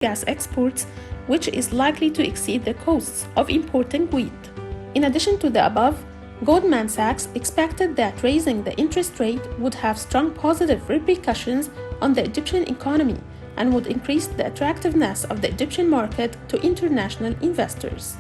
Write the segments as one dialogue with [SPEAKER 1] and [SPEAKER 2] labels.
[SPEAKER 1] gas exports, which is likely to exceed the costs of importing wheat. In addition to the above, Goldman Sachs expected that raising the interest rate would have strong positive repercussions on the Egyptian economy and would increase the attractiveness of the Egyptian market to international investors.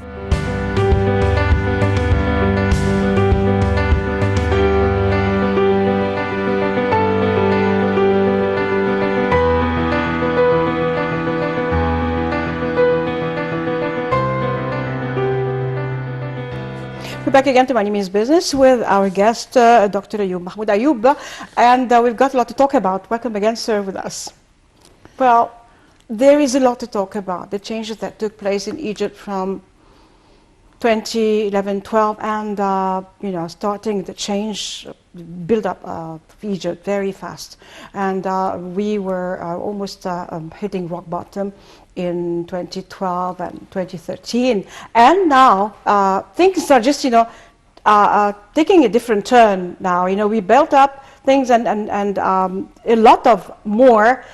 [SPEAKER 2] We're back again to My Name is Business with our guest, Dr. Ayoub Mahmoud Ayoub, and we've got a lot to talk about. Welcome again, sir, with us. Well, there is a lot to talk about. The changes that took place in Egypt from 2011-12, and starting the change, build up of Egypt very fast, and we were almost hitting rock bottom in 2012 and 2013, and now things are just taking a different turn now. We built up things, and a lot of more.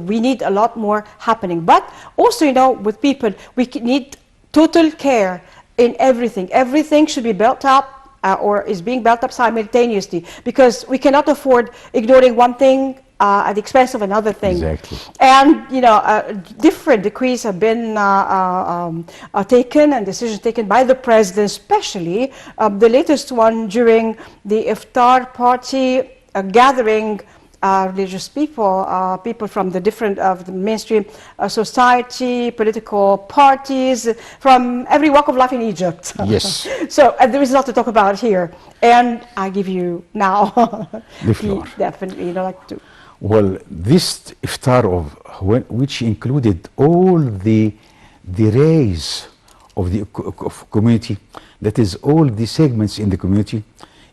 [SPEAKER 2] We need a lot more happening, but also with people we need total care in everything. Everything should be built up or is being built up simultaneously, because we cannot afford ignoring one thing at the expense of another thing.
[SPEAKER 3] Exactly.
[SPEAKER 2] And different decrees have been taken, and decisions taken by the president, especially the latest one during the iftar party, gathering religious people, people from the different of the mainstream society, political parties, from every walk of life in Egypt.
[SPEAKER 3] Yes.
[SPEAKER 2] So there is a lot to talk about here, and I give you now
[SPEAKER 3] the floor.
[SPEAKER 2] Definitely, like to.
[SPEAKER 3] Well, this iftar which included all the rays of the community, that is all the segments in the community,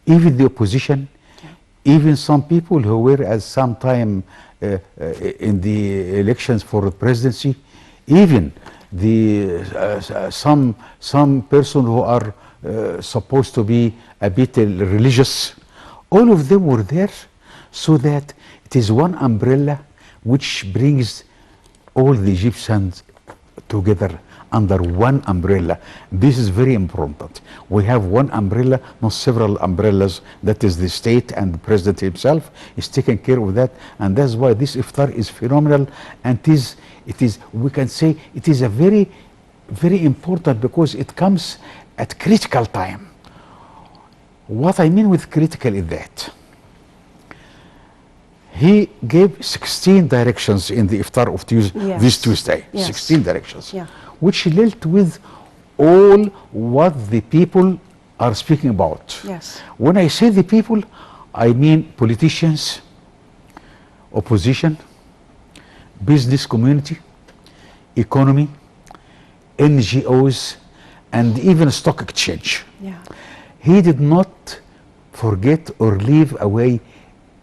[SPEAKER 3] even the opposition, even some people who were at some time in the elections for the presidency, even some person who are supposed to be a bit religious, all of them were there, so that it is one umbrella which brings all the Egyptians together under one umbrella. This is very important. We have one umbrella, not several umbrellas. That is the state, and the president himself is taking care of that, and that's why this iftar is phenomenal. And it is we can say it is a very, very important, because it comes at critical time. What I mean with critical is that he gave 16 directions in the iftar of this Tuesday.
[SPEAKER 2] Yes.
[SPEAKER 3] 16 directions,
[SPEAKER 2] yeah,
[SPEAKER 3] which dealt with all what the people are speaking about.
[SPEAKER 2] Yes.
[SPEAKER 3] When I say the people, I mean politicians, opposition, business community, economy, NGOs, and even stock exchange.
[SPEAKER 2] Yeah.
[SPEAKER 3] He did not forget or leave away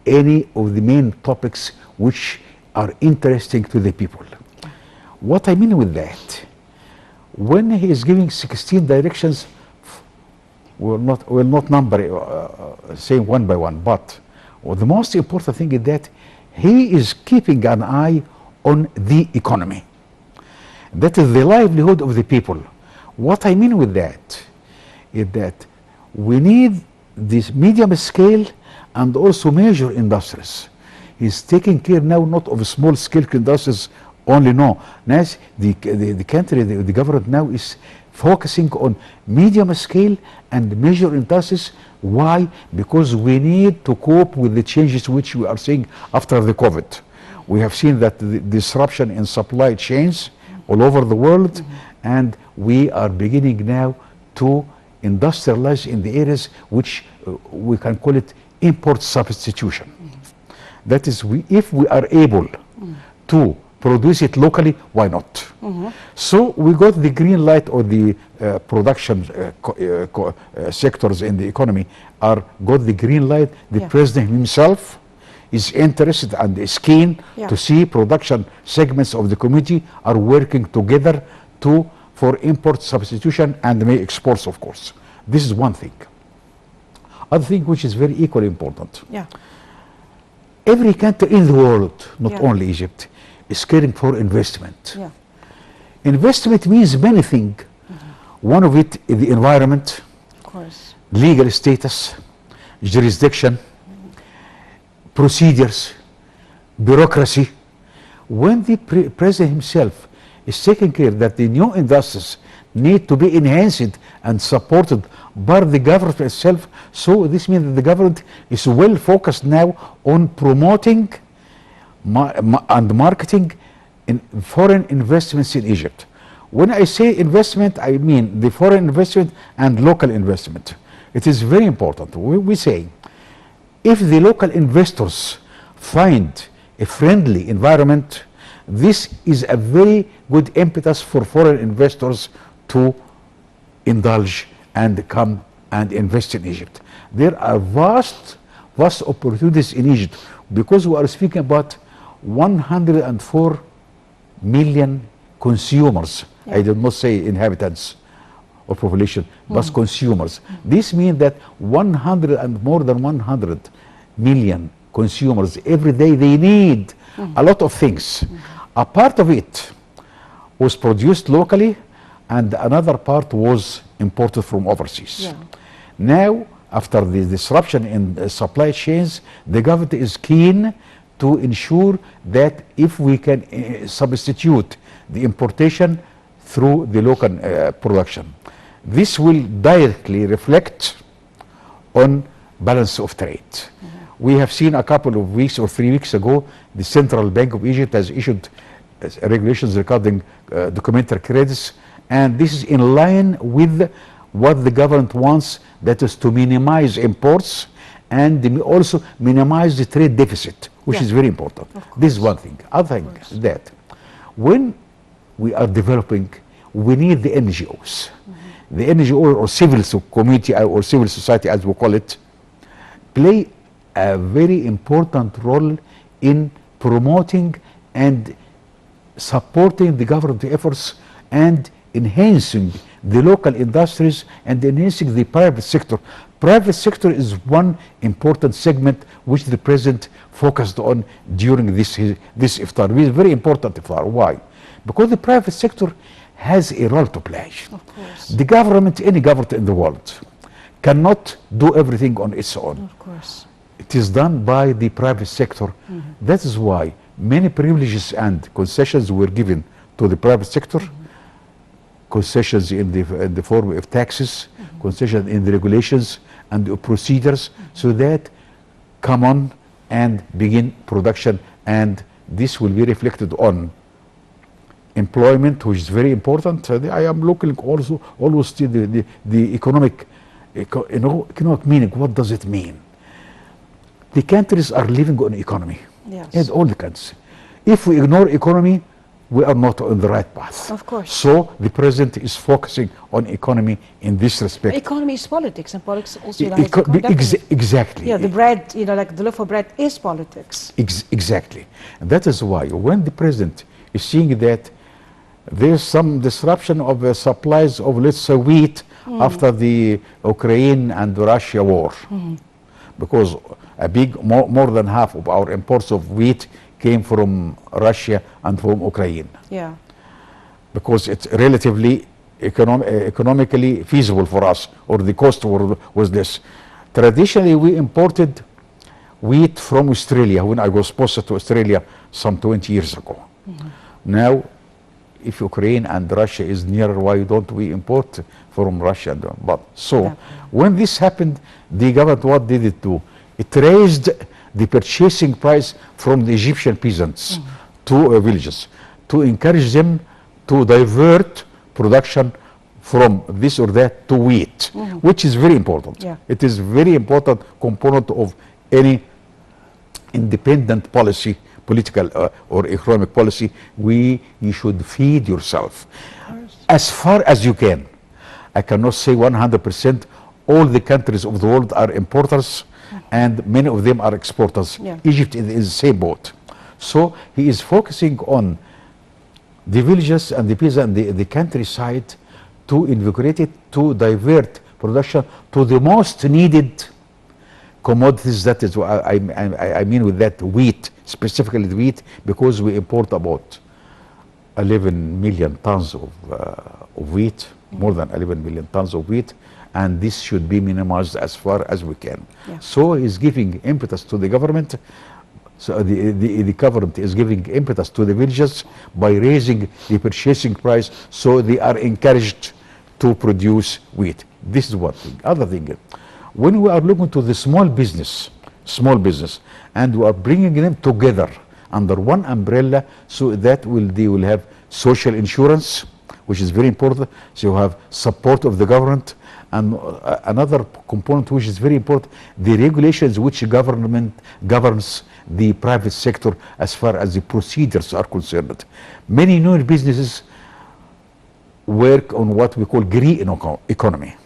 [SPEAKER 3] any of the main topics which are interesting to the people. What I mean with that, when he is giving 16 directions, will not number saying one by one, but the most important thing is that he is keeping an eye on the economy. That is the livelihood of the people. What I mean with that is that we need this medium scale and also major industries. He's taking care now not of small scale industries only, no. Now the country, the government now is focusing on medium scale and major industries. Why? Because we need to cope with the changes which we are seeing after the COVID. We have seen that the disruption in supply chains all over the world, and we are beginning now to industrialize in the areas which we can call it import substitution. That is, if we are able to produce it locally, why not? So we got the green light, or the production sectors in the economy got the green light. The president himself is interested and is keen to see production segments of the community are working together for import substitution and may exports, of course. This is one thing. Other thing which is very equally important.
[SPEAKER 2] Yeah.
[SPEAKER 3] Every country in the world, not only Egypt, is caring for investment.
[SPEAKER 2] Yeah.
[SPEAKER 3] Investment means many things. One of it is the environment,
[SPEAKER 2] Of course.
[SPEAKER 3] legal status, jurisdiction, procedures, bureaucracy. When the president himself is taking care that the new industries need to be enhanced and supported by the government itself, so this means that the government is well focused now on promoting and marketing in foreign investments in Egypt. When I say investment, I mean the foreign investment and local investment. It is very important. We say if the local investors find a friendly environment, this is a very good impetus for foreign investors to indulge and come and invest in Egypt. There are vast opportunities in Egypt because we are speaking about 104 million consumers.
[SPEAKER 2] Yeah.
[SPEAKER 3] I did not say inhabitants or population, but consumers. This means that more than 100 million consumers every day, they need a lot of things. A part of it was produced locally and another part was imported from overseas.
[SPEAKER 2] Yeah.
[SPEAKER 3] Now, after the disruption in supply chains, the government is keen to ensure that if we can substitute the importation through the local production, this will directly reflect on balance of trade. We have seen a couple of weeks or 3 weeks ago, the Central Bank of Egypt has issued regulations regarding documentary credits, and this is in line with what the government wants, that is to minimize imports and also minimize the trade deficit, which
[SPEAKER 2] Yeah.
[SPEAKER 3] is very important. This is one thing. Other thing is that when we are developing, we need the NGOs. The NGO or civil community or civil society, as we call it, play a very important role in promoting and supporting the government efforts and enhancing the local industries and enhancing the private sector. Private sector is one important segment which the president focused on during this iftar. It is very important iftar. Why? Because the private sector has a role to play.
[SPEAKER 2] Of course.
[SPEAKER 3] The government, any government in the world, cannot do everything on its own.
[SPEAKER 2] Of course.
[SPEAKER 3] It is done by the private sector. That is why many privileges and concessions were given to the private sector. Concessions in the form of taxes, concessions in the regulations and the procedures, so that come on and begin production, and this will be reflected on employment, which is very important. I am looking also always to the economic meaning. What does it mean? The countries are living on economy.
[SPEAKER 2] Yes.
[SPEAKER 3] And all the countries. If we ignore economy, we are not on the right path.
[SPEAKER 2] Of course.
[SPEAKER 3] So the president is focusing on economy in this respect.
[SPEAKER 2] Economy is politics, and politics also
[SPEAKER 3] Exactly.
[SPEAKER 2] Yeah, the bread, like the loaf of bread is politics.
[SPEAKER 3] Exactly. And that is why when the president is seeing that there's some disruption of the supplies of, let's say, wheat after the Ukraine and Russia war, because a big, more than half of our imports of wheat came from Russia and from Ukraine,
[SPEAKER 2] Yeah.
[SPEAKER 3] because it's relatively economically feasible for us, or the cost was this. Traditionally, we imported wheat from Australia when I was posted to Australia some 20 years ago. Now, if Ukraine and Russia is nearer, why don't we import from Russia? But so,
[SPEAKER 2] Yeah.
[SPEAKER 3] when this happened, the government, what did it do? It raised the purchasing price from the Egyptian peasants to villages, to encourage them to divert production from this or that to wheat, which is very important.
[SPEAKER 2] Yeah.
[SPEAKER 3] It is very important component of any independent policy, political or economic policy. You should feed yourself as far as you can. I cannot say 100%. All the countries of the world are importers, and many of them are exporters.
[SPEAKER 2] Yeah.
[SPEAKER 3] Egypt is the same boat. So he is focusing on the villages and the peasants and the countryside to invigorate it, to divert production to the most needed commodities. That is what I mean with that, wheat, specifically the wheat, because we import about 11 million tons of wheat, more than 11 million tons of wheat, and this should be minimized as far as we can.
[SPEAKER 2] Yeah.
[SPEAKER 3] So he's giving impetus to the government. So the government is giving impetus to the villages by raising the purchasing price, so they are encouraged to produce wheat. This is one thing. Other thing, when we are looking to the small business, and we are bringing them together under one umbrella, so that they will have social insurance, which is very important. So you have support of the government, and another component which is very important, the regulations which government governs the private sector as far as the procedures are concerned. Many new businesses work on what we call green economy.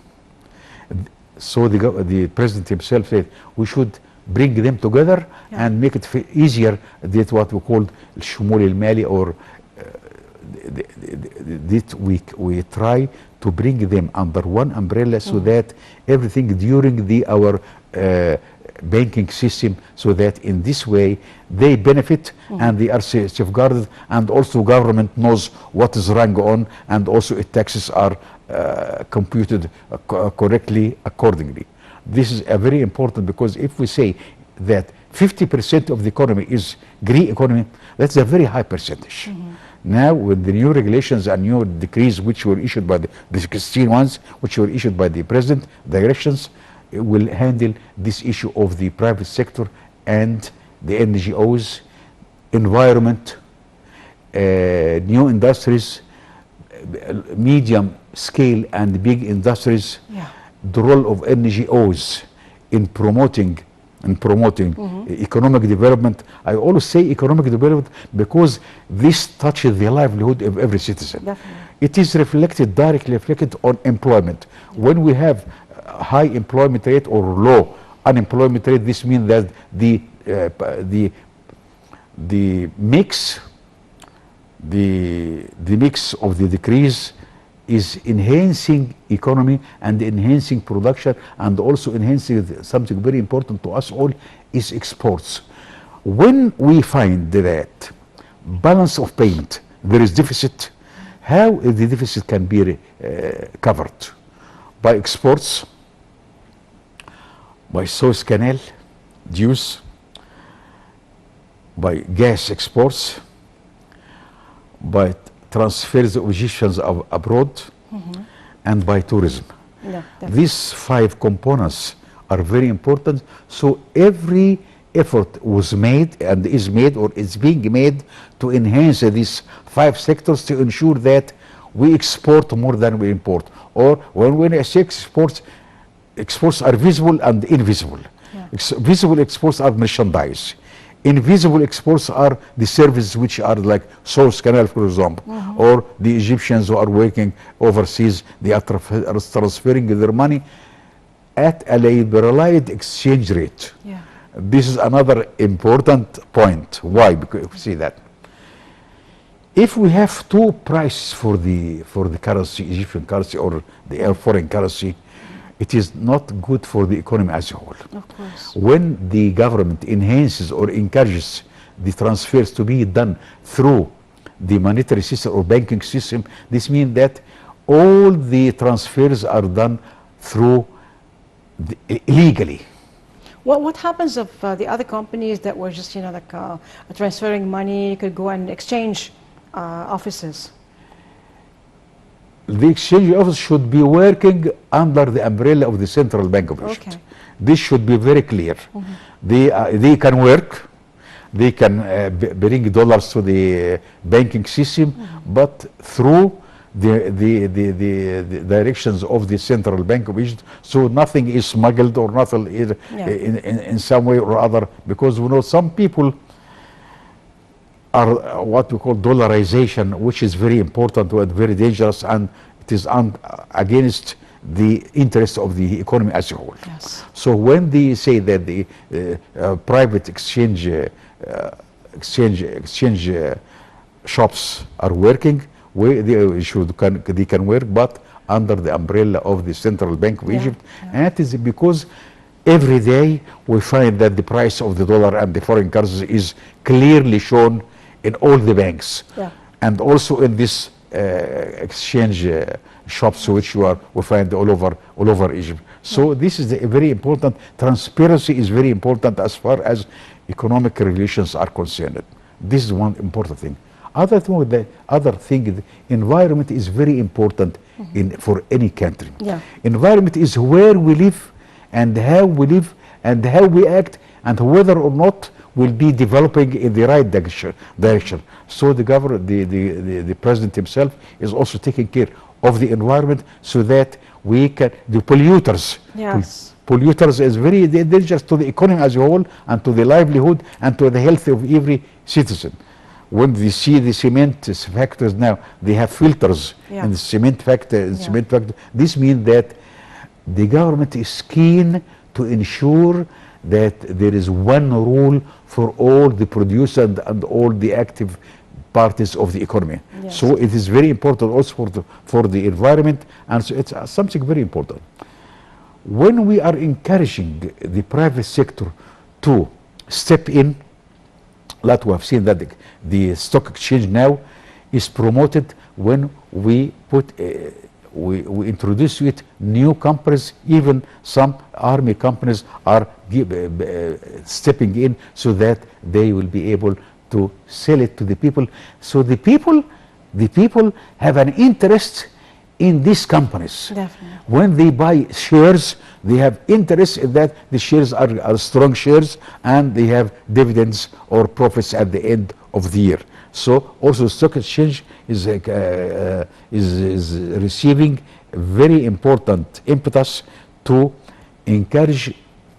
[SPEAKER 3] So the president himself said we should bring them together and make it easier. That's what we call الشمول المالي, or we try to bring them under one umbrella, so that everything during our banking system, so that in this way they benefit and they are safeguarded, and also government knows what is wrong on, and also taxes are computed correctly accordingly. This is very important, because if we say that 50% of the economy is green economy, that's a very high percentage. Now, with the new regulations and new decrees which were issued by the 16 ones which were issued by the president, directions will handle this issue of the private sector and the NGOs, environment, new industries, medium scale and big industries. The role of NGOs in promoting economic development. I always say economic development because this touches the livelihood of every citizen.
[SPEAKER 2] Definitely.
[SPEAKER 3] It is directly reflected on employment. When we have high employment rate or low unemployment rate, this means that the mix of the decrease is enhancing economy and enhancing production, and also enhancing something very important to us all, is exports. When we find that balance of payment, there is deficit, how the deficit can be covered? By exports, by Suez Canal dues, by gas exports, by transfers of Egyptians abroad, and by tourism. These 5 components are very important. So every effort was made and is made or is being made to enhance these 5 sectors, to ensure that we export more than we import. Or when I say exports are visible and invisible. Visible exports are merchandise. Invisible exports are the services which are like Suez Canal, for example, or the Egyptians who are working overseas, they are transferring their money at a liberalized exchange rate. This is another important point. Why? Because we see that if we have 2 prices for the currency, Egyptian currency or the foreign currency, it is not good for the economy as a whole.
[SPEAKER 2] Of course.
[SPEAKER 3] When the government enhances or encourages the transfers to be done through the monetary system or banking system, this means that all the transfers are done through legally.
[SPEAKER 2] What happens if the other companies that were just, transferring money could go and exchange offices?
[SPEAKER 3] The exchange office should be working under the umbrella of the Central Bank of Egypt. This should be very clear. They can work, they can bring dollars to the banking system, but through the directions of the Central Bank of Egypt, so nothing is smuggled or nothing is in some way or other, because we know some people are what we call dollarization, which is very important and very dangerous, and it is against the interest of the economy as a whole. So when they say that the private exchange shops are working, they can work, but under the umbrella of the Central Bank of Egypt, and it is because every day we find that the price of the dollar and the foreign currency is clearly shown in all the banks,
[SPEAKER 2] Yeah.
[SPEAKER 3] and also in this exchange shops which we find all over Egypt. So this is very important. Transparency is very important as far as economic relations are concerned. This is one important thing. Other thing, the environment is very important for any country.
[SPEAKER 2] Yeah.
[SPEAKER 3] Environment is where we live and how we live and how we act and whether or not we'll be developing in the right direction. So the government, the president himself is also taking care of the environment so that we can, the polluters.
[SPEAKER 2] Yes.
[SPEAKER 3] Polluters is very dangerous to the economy as a whole and to the livelihood and to the health of every citizen. When they see the cement factories now, they have filters
[SPEAKER 2] Yeah.
[SPEAKER 3] in the cement factory.
[SPEAKER 2] Yeah.
[SPEAKER 3] This means that the government is keen to ensure that there is one rule for all the producers and all the active parties of the economy.
[SPEAKER 2] Yes.
[SPEAKER 3] So it is very important also for the environment, and so it's something very important. When we are encouraging the private sector to step in, like we have seen that the stock exchange now is promoted when we put we introduce to it new companies. Even some army companies are stepping in so that they will be able to sell it to the people. So the people have an interest in these companies.
[SPEAKER 2] Definitely.
[SPEAKER 3] When they buy shares, they have interest in that the shares are strong shares and they have dividends or profits at the end of the year. So also stock exchange is receiving very important impetus to encourage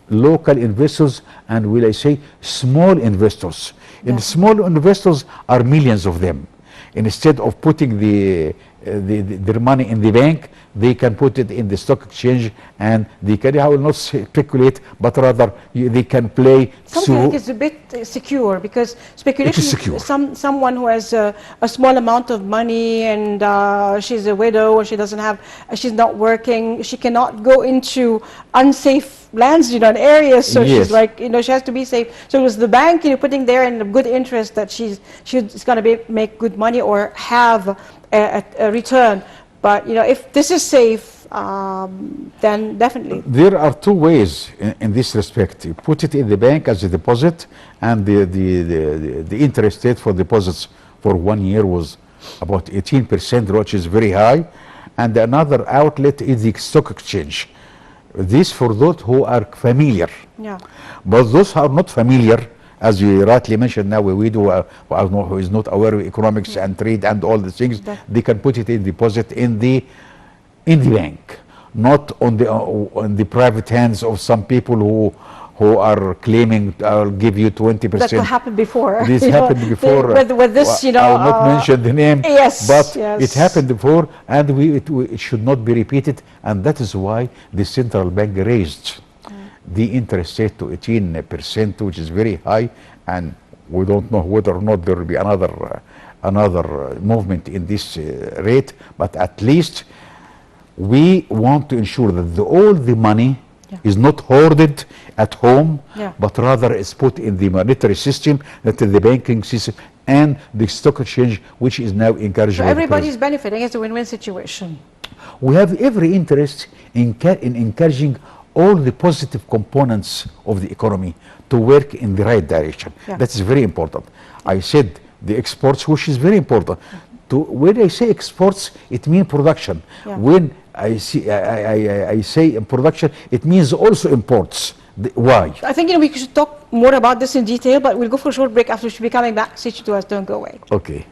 [SPEAKER 3] local investors, and will I say small investors. And small investors are millions of them. Instead of putting their money in the bank, they can put it in the stock exchange, and they can, I will not speculate, but rather they can play.
[SPEAKER 2] Something like it's a bit secure, because speculation.
[SPEAKER 3] It is secure.
[SPEAKER 2] Someone who has a small amount of money and she's a widow or she doesn't have, she's not working, she cannot go into unsafe lands, and areas. So
[SPEAKER 3] Yes.
[SPEAKER 2] she's like, she has to be safe. So it was the bank, putting there in the good interest that she's going to make good money or have a return. But if this is safe, then definitely.
[SPEAKER 3] There are two ways in this respect. You put it in the bank as a deposit, and the interest rate for deposits for 1 year was about 18%, which is very high. And another outlet is the stock exchange. This for those who are familiar.
[SPEAKER 2] Yeah.
[SPEAKER 3] But those who are not familiar, as you rightly mentioned now, we do who is not aware of economics and trade and all the things, they can put it in deposit in the bank, not on the private hands of some people who are claiming I'll give you 20%.
[SPEAKER 2] That happened before.
[SPEAKER 3] This happened before.
[SPEAKER 2] With this,
[SPEAKER 3] I'll not mention the name.
[SPEAKER 2] Yes,
[SPEAKER 3] but
[SPEAKER 2] yes.
[SPEAKER 3] it happened before, and it should not be repeated, and that is why the central bank raised the interest rate to 18%, which is very high, and we don't know whether or not there will be another movement in this rate, but at least we want to ensure that all the money is not hoarded at home, but rather is put in the monetary system, that the banking system, and the stock exchange, which is now encouraged.
[SPEAKER 2] So everybody's benefiting. It's a win-win situation.
[SPEAKER 3] We have every interest in encouraging all the positive components of the economy to work in the right direction. That is very important. I said the exports, which is very important. When I say exports, it means production. When I say production, it means also imports. Why?
[SPEAKER 2] I think we should talk more about this in detail, but we'll go for a short break. After, we should be coming back. Stay to us. Don't go away.
[SPEAKER 3] Okay.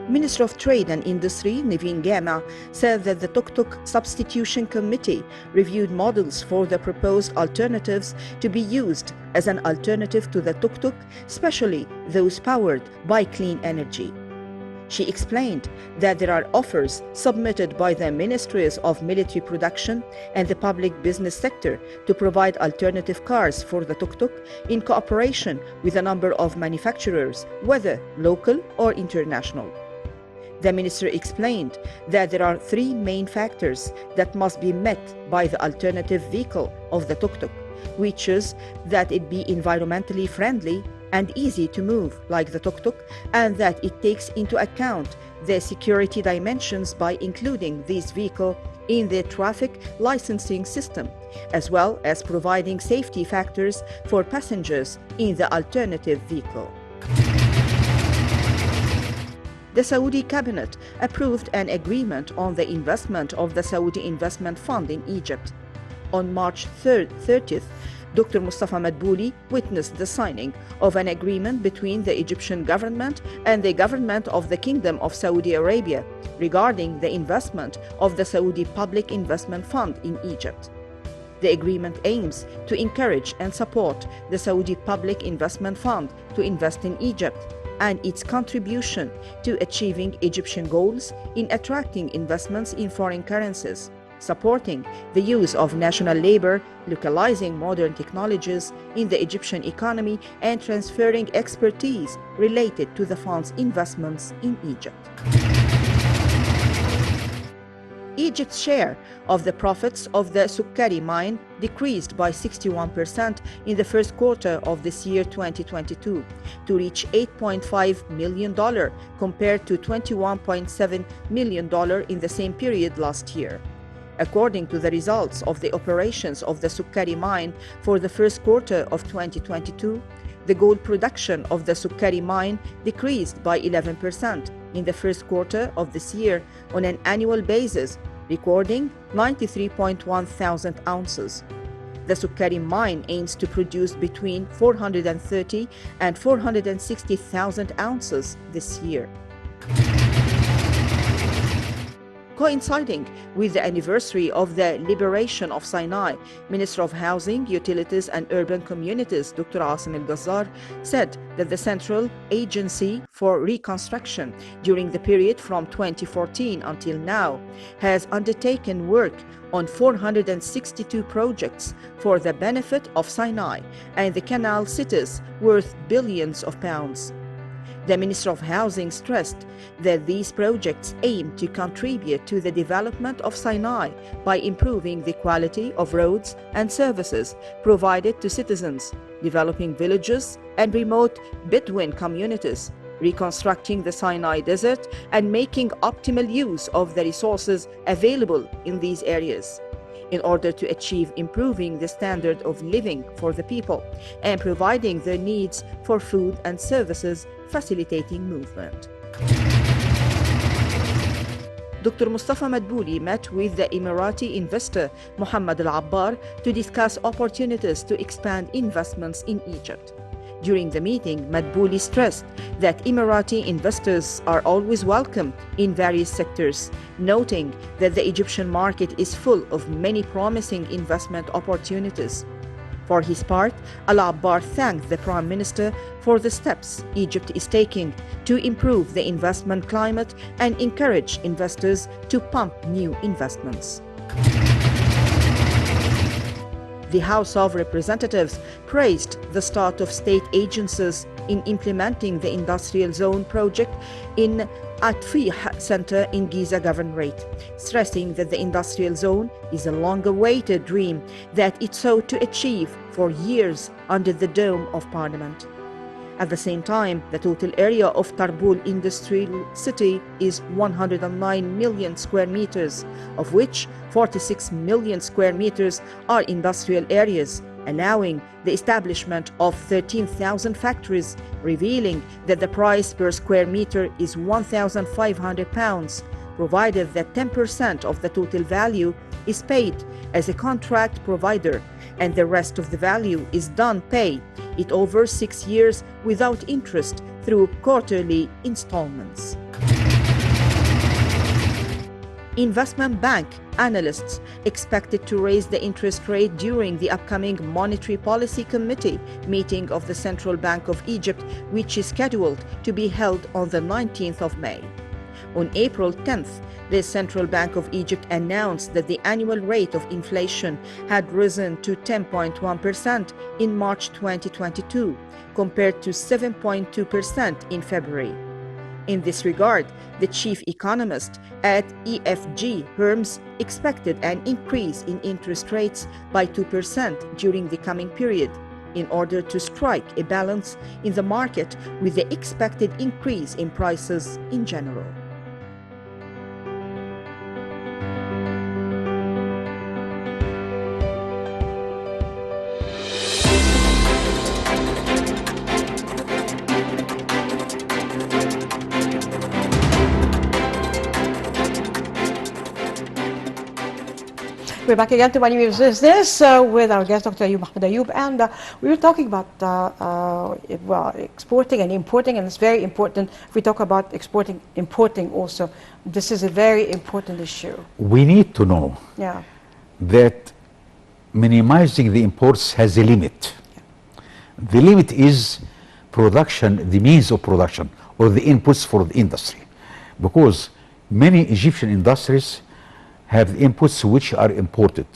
[SPEAKER 4] Minister of Trade and Industry, Naveen Gama, said that the Tuk-Tuk Substitution Committee reviewed models for the proposed alternatives to be used as an alternative to the tuk-tuk, especially those powered by clean energy. She explained that there are offers submitted by the Ministries of Military Production and the public business sector to provide alternative cars for the tuk-tuk in cooperation with a number of manufacturers, whether local or international. The minister explained that there are three main factors that must be met by the alternative vehicle of the tuk-tuk, which is that it be environmentally friendly and easy to move like the tuk-tuk, and that it takes into account the security dimensions by including this vehicle in the traffic licensing system, as well as providing safety factors for passengers in the alternative vehicle. The Saudi cabinet approved an agreement on the investment of the Saudi Investment Fund in Egypt. On March 30th, Dr. Mustafa Madbouli witnessed the signing of an agreement between the Egyptian government and the government of the Kingdom of Saudi Arabia regarding the investment of the Saudi Public Investment Fund in Egypt. The agreement aims to encourage and support the Saudi Public Investment Fund to invest in Egypt and its contribution to achieving Egyptian goals in attracting investments in foreign currencies, supporting the use of national labor, localizing modern technologies in the Egyptian economy, and transferring expertise related to the fund's investments in Egypt. Egypt's share of the profits of the Sukkari mine decreased by 61% in the first quarter of this year 2022 to reach $8.5 million compared to $21.7 million in the same period last year. According to the results of the operations of the Sukkari mine for the first quarter of 2022, the gold production of the Sukkari mine decreased by 11% in the first quarter of this year on an annual basis, recording 93.1 thousand ounces. The Sukkari mine aims to produce between 430 and 460,000 ounces this year. Coinciding with the anniversary of the liberation of Sinai, Minister of Housing, Utilities and Urban Communities, Dr. Asim Al-Gazzar, said that the Central Agency for Reconstruction during the period from 2014 until now has undertaken work on 462 projects for the benefit of Sinai and the canal cities worth billions of pounds. The Minister of Housing stressed that these projects aim to contribute to the development of Sinai by improving the quality of roads and services provided to citizens, developing villages and remote Bedouin communities, reconstructing the Sinai Desert, and making optimal use of the resources available in these areas, in order to achieve improving the standard of living for the people and providing their needs for food and services, facilitating movement. Dr. Mustafa Madbouli met with the Emirati investor Mohammed Al-Abbar to discuss opportunities to expand investments in Egypt. During the meeting, Madbouli stressed that Emirati investors are always welcome in various sectors, noting that the Egyptian market is full of many promising investment opportunities. For his part, Al-Abbar thanked the Prime Minister for the steps Egypt is taking to improve the investment climate and encourage investors to pump new investments. The House of Representatives praised the start of state agencies in implementing the Industrial Zone project in Atfih Center in Giza Governorate, stressing that the Industrial Zone is a long-awaited dream that it sought to achieve for years under the dome of Parliament. At the same time, the total area of Tarbul Industrial City is 109 million square meters, of which 46 million square meters are industrial areas, allowing the establishment of 13,000 factories, revealing that the price per square meter is £1,500, provided that 10% of the total value is paid as a contract provider, and the rest of the value is done pay it over 6 years without interest through quarterly installments. investment bank analysts expected to raise the interest rate during the upcoming Monetary Policy Committee meeting of the Central Bank of Egypt, which is scheduled to be held on the 19th of May. On April 10th, the Central Bank of Egypt announced that the annual rate of inflation had risen to 10.1% in March 2022, compared to 7.2% in February. In this regard, the chief economist at EFG Hermes expected an increase in interest rates by 2% during the coming period, in order to strike a balance in the market with the expected increase in prices in general.
[SPEAKER 2] We're back again to Money Moves Business with our guest, Dr. Ayoub Mahmoud Ayoub, and we were talking about well, exporting and importing, and it's very important. If we talk about exporting, importing also, this is a very important issue.
[SPEAKER 3] We need to know
[SPEAKER 2] Yeah.
[SPEAKER 3] that minimizing the imports has a limit. The limit is production, the means of production, or the inputs for the industry. Because many Egyptian industries have inputs which are imported.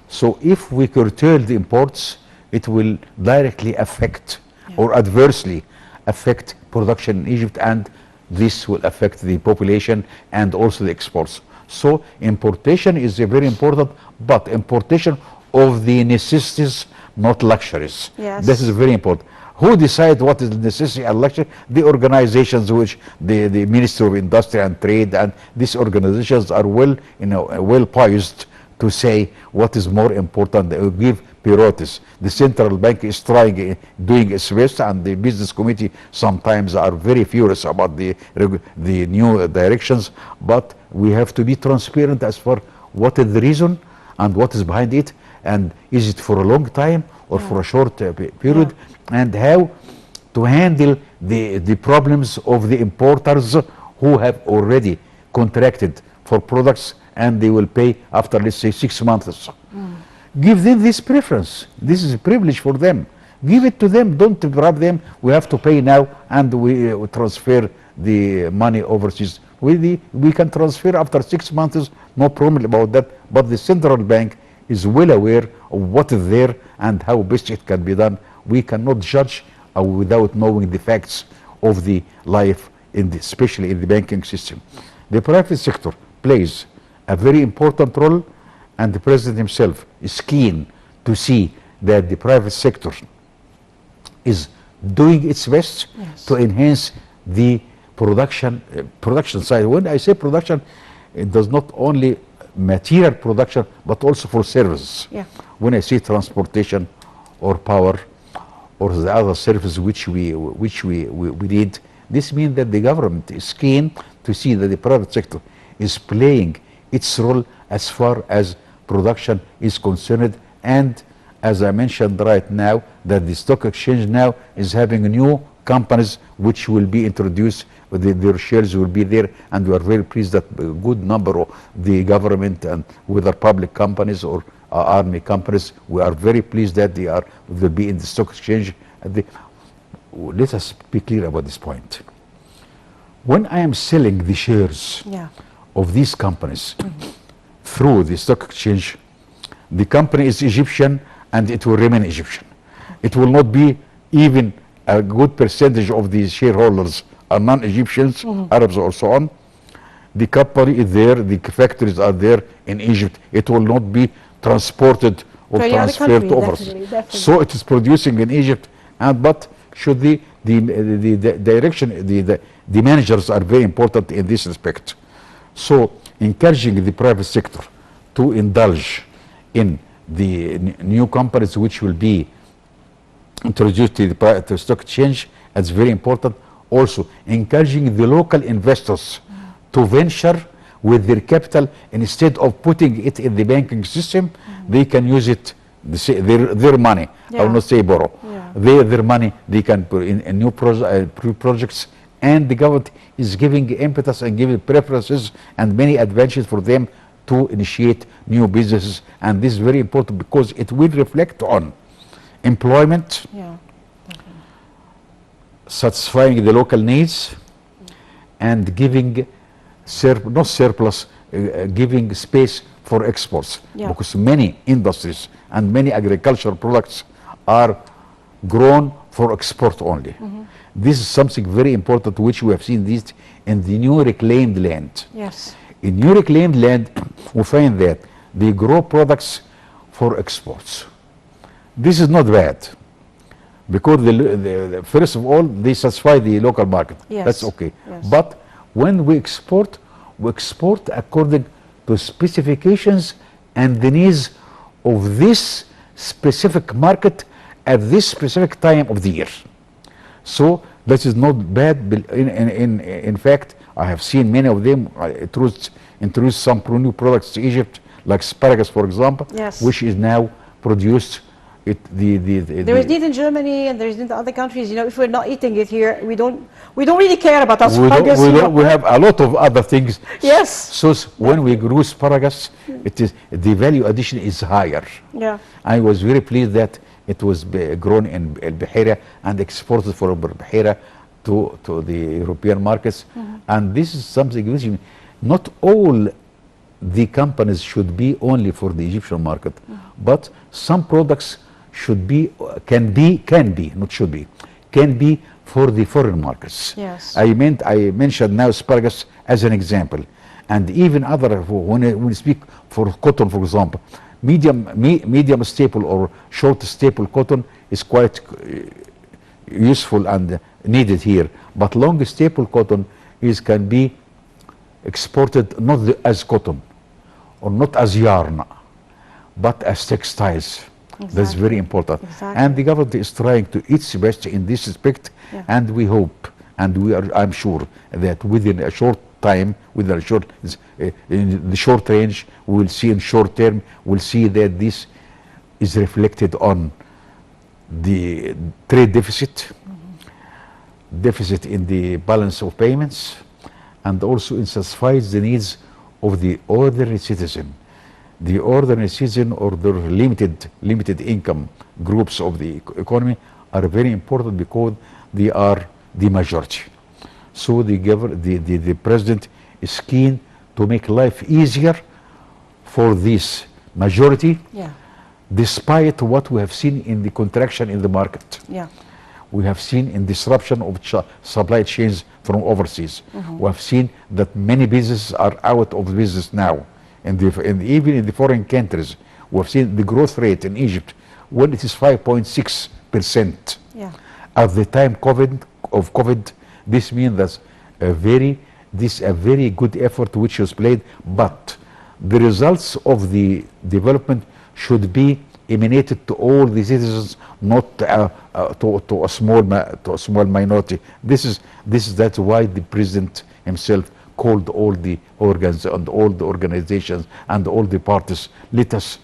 [SPEAKER 3] So if we curtail the imports, it will directly affect or adversely affect production in Egypt, and this will affect the population and also the exports. So importation is very important, but importation of the necessities, not luxuries.
[SPEAKER 2] Yes.
[SPEAKER 3] This is very important. Who decide what is necessary and luxury? The organizations, which the Ministry of Industry and Trade, and these organizations are well poised to say what is more important. They will give priorities. The central bank is trying, doing its best, and the business committee sometimes are very furious about the new directions. But we have to be transparent as for what is the reason and what is behind it, and is it for a long time or for a short period, and how to handle the problems of the importers who have already contracted for products and they will pay after, let's say, 6 months. Give them this preference. This is a privilege for them. Give it to them. Don't rob them. We have to pay now, and we transfer the money overseas. We can transfer after 6 months, no problem about that. But the central bank is well aware of what is there and how best it can be done. We cannot judge without knowing the facts of the life, especially in the banking system. The private sector plays a very important role, and the president himself is keen to see that the private sector is doing its best to enhance the production side. When I say production, it does not only material production but also for services. When I say transportation or power or the other services which we need, this means that the government is keen to see that the private sector is playing its role as far as production is concerned. And as I mentioned right now, that the stock exchange now is having new companies which will be introduced, their shares will be there, and we are very pleased that a good number of the government, and whether public companies or army companies, we are very pleased that they will be in the stock exchange. Let us be clear about this point. When I am selling the shares of these companies through the stock exchange, the company is Egyptian and it will remain Egyptian. It will not be, even a good percentage of the shareholders are non-Egyptians, Arabs or so on. The company is there, the factories are there in Egypt. It will not be transported or transferred to overseas. So it is producing in Egypt, but should the direction, the managers are very important in this respect. So encouraging the private sector to indulge in the new companies which will be introduced to the stock exchange, that's very important. Also encouraging the local investors to venture with their capital, instead of putting it in the banking system, they can use it, their money. I will not say borrow. Their money they can put in new projects and the government is giving impetus and giving preferences and many advantages for them to initiate new businesses. And this is very important because it will reflect on employment,
[SPEAKER 2] Yeah.
[SPEAKER 3] satisfying the local needs, and giving not surplus, giving space for exports.
[SPEAKER 2] Yeah.
[SPEAKER 3] Because many industries and many agricultural products are grown for export only. This is something very important which we have seen this in the new reclaimed land.
[SPEAKER 2] Yes.
[SPEAKER 3] In new reclaimed land, we find that they grow products for exports. This is not bad because first of all, they satisfy the local market.
[SPEAKER 2] Yes.
[SPEAKER 3] That's okay.
[SPEAKER 2] Yes.
[SPEAKER 3] But when we export according to specifications and the needs of this specific market at this specific time of the year. So this is not bad. In fact, I have seen many of them introduce some new products to Egypt, like asparagus, for example,
[SPEAKER 2] Yes.
[SPEAKER 3] which is now produced.
[SPEAKER 2] There is need in Germany and there is need in other countries. You know, if we're not eating it here, we don't really care about asparagus. you know.
[SPEAKER 3] we have a lot of other things.
[SPEAKER 2] Yes.
[SPEAKER 3] So when we grow asparagus, it is the value addition is higher.
[SPEAKER 2] Yeah.
[SPEAKER 3] I was very pleased that it was grown in El Bahira and exported from El Bahira to the European markets. And this is something which not all the companies should be only for the Egyptian market, but some products should be, can be, not should be, can be for the foreign markets.
[SPEAKER 2] Yes.
[SPEAKER 3] I mentioned now asparagus as an example, and even other, when we speak for cotton, for example, medium staple or short staple cotton is quite useful and needed here, but long staple cotton can be exported not as cotton or not as yarn, but as textiles. That's very important.
[SPEAKER 2] Exactly.
[SPEAKER 3] And the government is trying to its best in this respect,
[SPEAKER 2] Yeah.
[SPEAKER 3] and we hope, and I'm sure that within a short time, in the short range, we will see in short term, we'll see that this is reflected on the trade deficit, deficit in the balance of payments, and also it satisfies the needs of the ordinary citizen. The ordinary citizen or the limited income groups of the economy are very important because they are the majority. So the president is keen to make life easier for this majority,
[SPEAKER 2] Yeah.
[SPEAKER 3] despite what we have seen in the contraction in the market.
[SPEAKER 2] Yeah.
[SPEAKER 3] We have seen in disruption of supply chains from overseas. We have seen that many businesses are out of business now. And even in the foreign countries, we have seen the growth rate in Egypt when it is 5.6%.
[SPEAKER 2] Yeah.
[SPEAKER 3] At the time of COVID, this means that a very good effort which was played, but the results of the development should be emanated to all the citizens, not to a small minority. That's why the president himself called all the organs and all the organizations and all the parties. Let us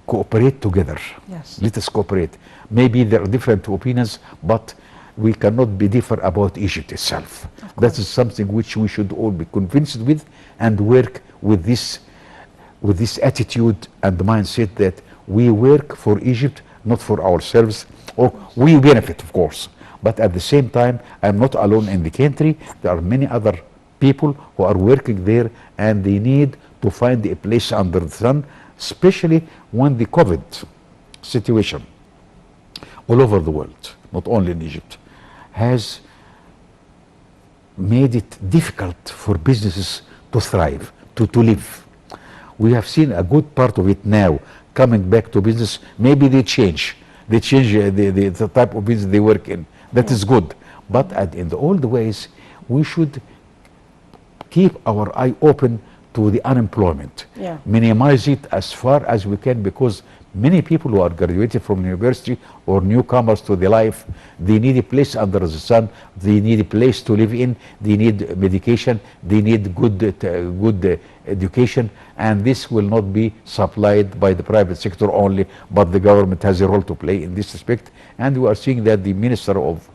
[SPEAKER 3] cooperate together.
[SPEAKER 2] Yes.
[SPEAKER 3] Let us cooperate. Maybe there are different opinions, but we cannot be different about Egypt itself. That is something which we should all be convinced with and work with this attitude and mindset that we work for Egypt, not for ourselves, or we benefit, of course. But at the same time, I'm not alone in the country. There are many other people who are working there, and they need to find a place under the sun, especially when the COVID situation all over the world, not only in Egypt, has made it difficult for businesses to thrive, to live. We have seen a good part of it now coming back to business. Maybe they change the type of business they work in. That is good. But in all the ways, we should keep our eye open to the unemployment.
[SPEAKER 2] Yeah.
[SPEAKER 3] Minimize it as far as we can, because many people who are graduated from university or newcomers to the life, they need a place under the sun, they need a place to live in, they need medication, they need good education, and this will not be supplied by the private sector only, but the government has a role to play in this respect. And we are seeing that the Minister of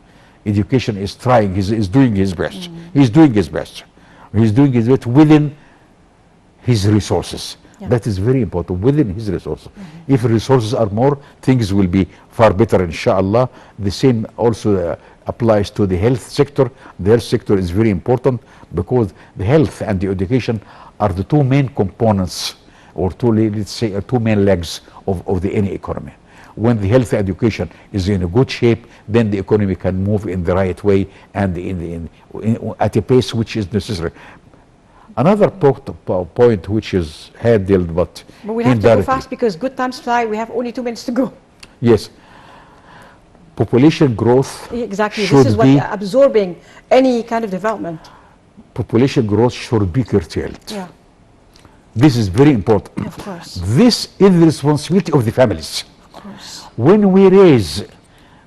[SPEAKER 3] education is trying, is doing his best. He's doing his best. He's doing his best within his resources.
[SPEAKER 2] Yeah.
[SPEAKER 3] That is very important, within his resources. If resources are more, things will be far better, inshallah. The same also applies to the health sector. The health sector is very important because the health and the education are the two main components, or two, let's say, two main legs of the any economy. When the health education is in a good shape, then the economy can move in the right way and at a pace which is necessary. Another point which is handled, but
[SPEAKER 2] we have to go
[SPEAKER 3] indirectly.
[SPEAKER 2] fast because good times fly. We have only 2 minutes to go.
[SPEAKER 3] Yes. Population growth
[SPEAKER 2] Exactly.
[SPEAKER 3] should
[SPEAKER 2] This is what absorbing any kind of development.
[SPEAKER 3] Population growth should be curtailed.
[SPEAKER 2] Yeah,
[SPEAKER 3] This is very important.
[SPEAKER 2] of course.
[SPEAKER 3] This is the responsibility of the families.
[SPEAKER 2] Of course.
[SPEAKER 3] When we raise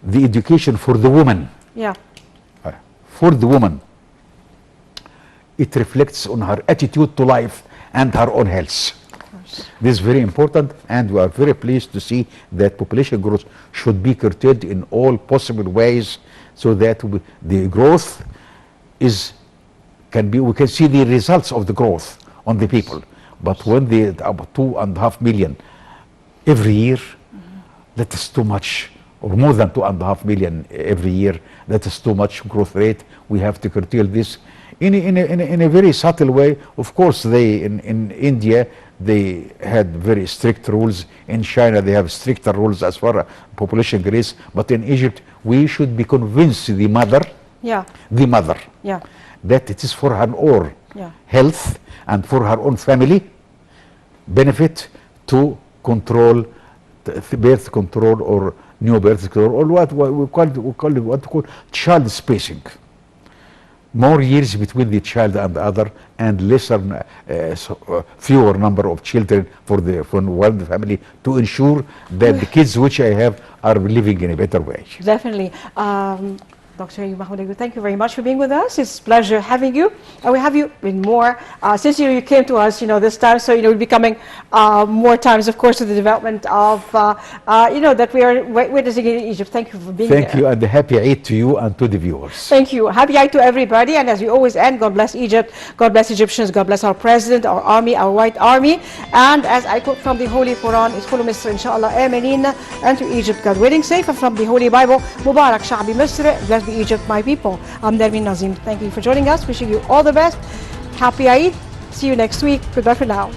[SPEAKER 3] the education for the woman,
[SPEAKER 2] Yeah.
[SPEAKER 3] it reflects on her attitude to life and her own health.
[SPEAKER 2] Of course.
[SPEAKER 3] This is very important, and we are very pleased to see that population growth should be curtailed in all possible ways, so that the growth we can see the results of the growth on the people. But when the about 2.5 million every year, that is too much, or more than 2.5 million every year, that is too much growth rate. We have to curtail this in a very subtle way. Of course, in India, they had very strict rules. In China, they have stricter rules as far as population growth. But in Egypt, we should be convinced the mother,
[SPEAKER 2] Yeah. Yeah.
[SPEAKER 3] that it is for her own
[SPEAKER 2] Yeah.
[SPEAKER 3] health and for her own family benefit to control birth control or new birth control, or what we call child spacing. More years between the child and the other, and fewer number of children for one family, to ensure that the kids which I have are living in a better way.
[SPEAKER 2] Definitely. Dr. Mahmoud, thank you very much for being with us. It's a pleasure having you. And we have you in more. Since you came to us, this time, so we'll be coming more times, of course, to the development of, that we are witnessing in Egypt. Thank you for being here.
[SPEAKER 3] Thank you, and happy Eid to you and to the viewers.
[SPEAKER 2] Thank you. Happy Eid to everybody. And as we always end, God bless Egypt, God bless Egyptians, God bless our president, our army, our white army. And as I quote from the Holy Quran, ادخلوا مصر إن شاء الله آمنين, and to Egypt, God willing, safe. And from the Holy Bible, Mubarak شعب مصر, blessed be Egypt, my people. I'm Nermin Nazim. Thank you for joining us. Wishing you all the best. Happy Eid. See you next week. Goodbye for now.